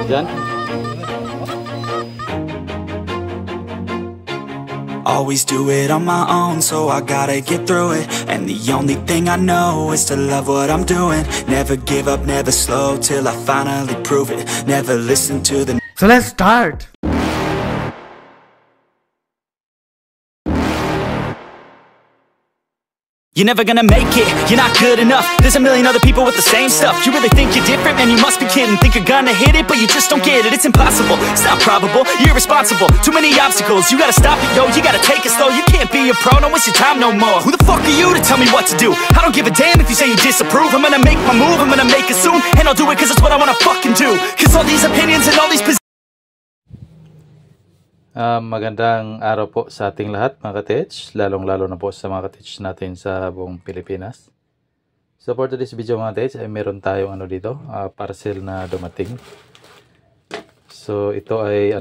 Diyan? Always do it on my own, so I gotta get through it. And the only thing I know is to love what I'm doing. Never give up, never slow, till I finally prove it. Never listen to the... So let's start. You're never gonna make it, you're not good enough. There's a million other people with the same stuff. You really think you're different? Man, you must be kidding. Think you're gonna hit it, but you just don't get it. It's impossible, it's not probable, you're irresponsible. Too many obstacles, you gotta stop it, yo. You gotta take it slow, you can't be a pro. Don't waste your time no more. Who the fuck are you to tell me what to do? I don't give a damn if you say you disapprove. I'm gonna make my move, I'm gonna make it soon. And I'll do it cause it's what I wanna fucking do. Cause all these opinions and all these Magandang araw po sa ating lahat mga ka-TH, lalong-lalo na po sa mga ka-TH natin sa buong Pilipinas. So for today's video mga ka-TH ay meron tayong dito, parcel na dumating. So ito ay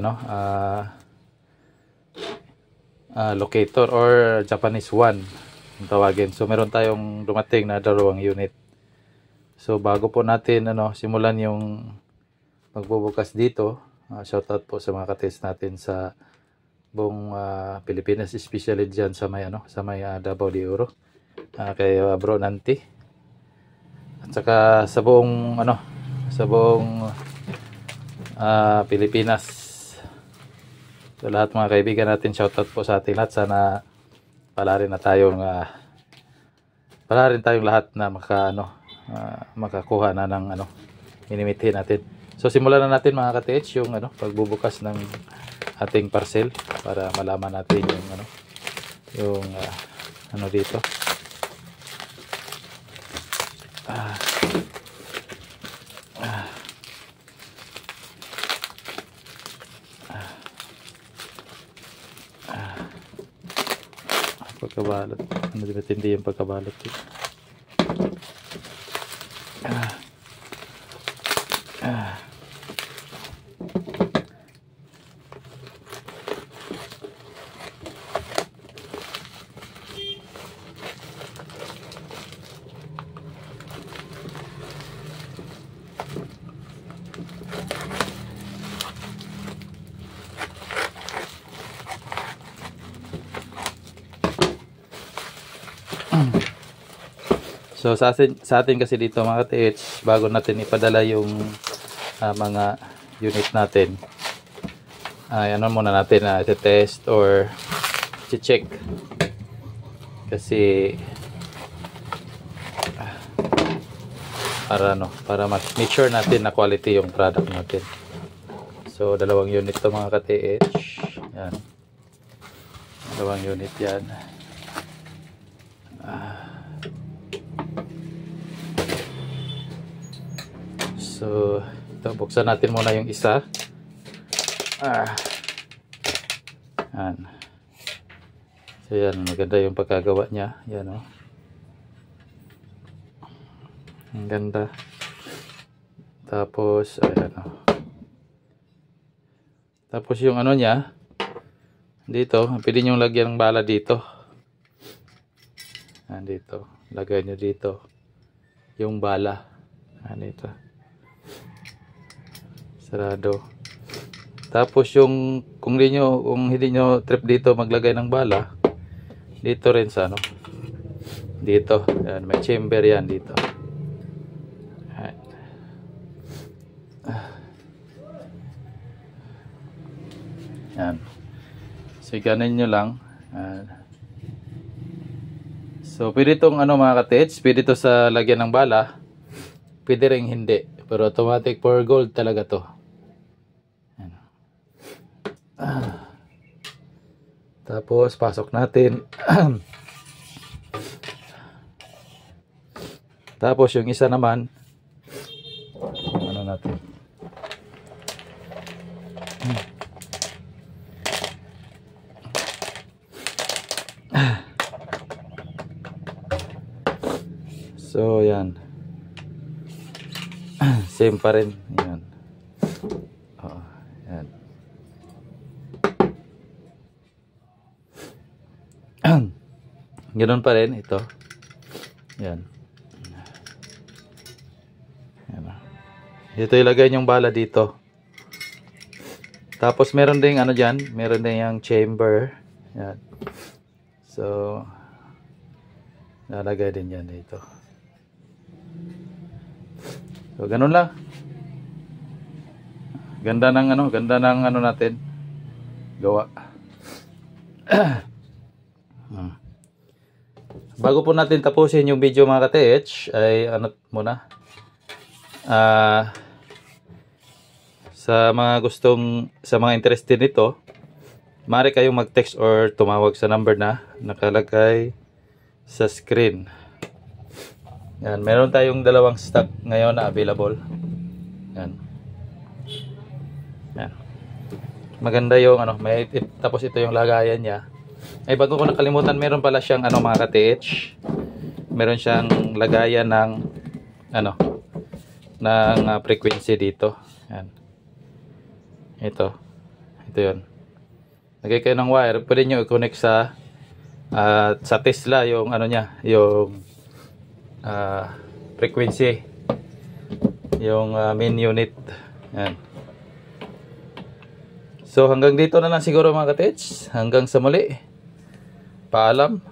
locator or Japanese one ang tawagin. So meron tayong dumating na 2 unit. So bago po natin simulan yung magbubukas dito, shoutout po sa mga ka-TH natin sa buong Pilipinas, especially dyan sa may Davao de Oro, kay Bro Nanti, at saka sa buong Pilipinas. So lahat mga kaibigan natin, shoutout po sa ating lahat. Sana pala rin tayong lahat na makakuha na ng minimitin natin. So simulan na natin mga ka-TH yung pagbubukas ng ating parcel para malaman natin yung dito. Pagkabalot. Matindi yung pagkabalot dito. So sa atin kasi dito mga ka-TH, bago natin ipadala yung mga unit natin, ay muna natin i-test or i-check kasi para make sure natin na quality yung product natin. So 2 unit to mga ka-TH. Yan. 2 unit yan. So, ito, buksan natin muna yung isa. Yan. So, yan. Maganda yung pagkagawa niya. Yan, oh. Ang ganda. Tapos, ayan, oh. Tapos yung niya, dito, pwede nyo lagyan ng bala dito. Yan, dito. Lagay nyo dito yung bala. Yan, dito. Sarado. Tapos yung kung hindi nyo trip dito maglagay ng bala, dito rin sa dito. Yan, may chamber yan dito. Yan. So ganin nyo lang. So pwede itong mga ka-TH, pwede ito sa lagyan ng bala, pwede rin hindi. Pero automatic for gold talaga to. Tapos pasok natin. Tapos yung isa naman natin. So yan. Same pa rin. Yan. Yan. Ganoon pa rin ito. Yan. Yan. Ito ilagay yung bala dito. Tapos meron ding ano diyan, meron ding yung chamber. Yan. So lalagay din yan dito. So ganun lang. Ganda ng ano natin. Gawa. Bago po natin tapusin yung video mga ka-TH, ay ano muna. Sa mga interested nito, maaari kayong mag-text or tumawag sa number na nakalagay sa screen. Yan, meron tayong dalawang stock ngayon na available. Yan. Yan. Maganda yung ano, tapos ito yung lagayan niya. Ay bago ko nakalimutan, meron pala siyang ano mga ka-TH. Meron siyang lagayan ng ano ng frequency dito. Yan. Ito 'yon. Lagay kayo ng wire, pwede niyo i-connect sa Tesla yung ano niya, yung frequency, yung main unit. Yan. So hanggang dito na lang siguro mga ka-TH. Hanggang sa muli. Paalam.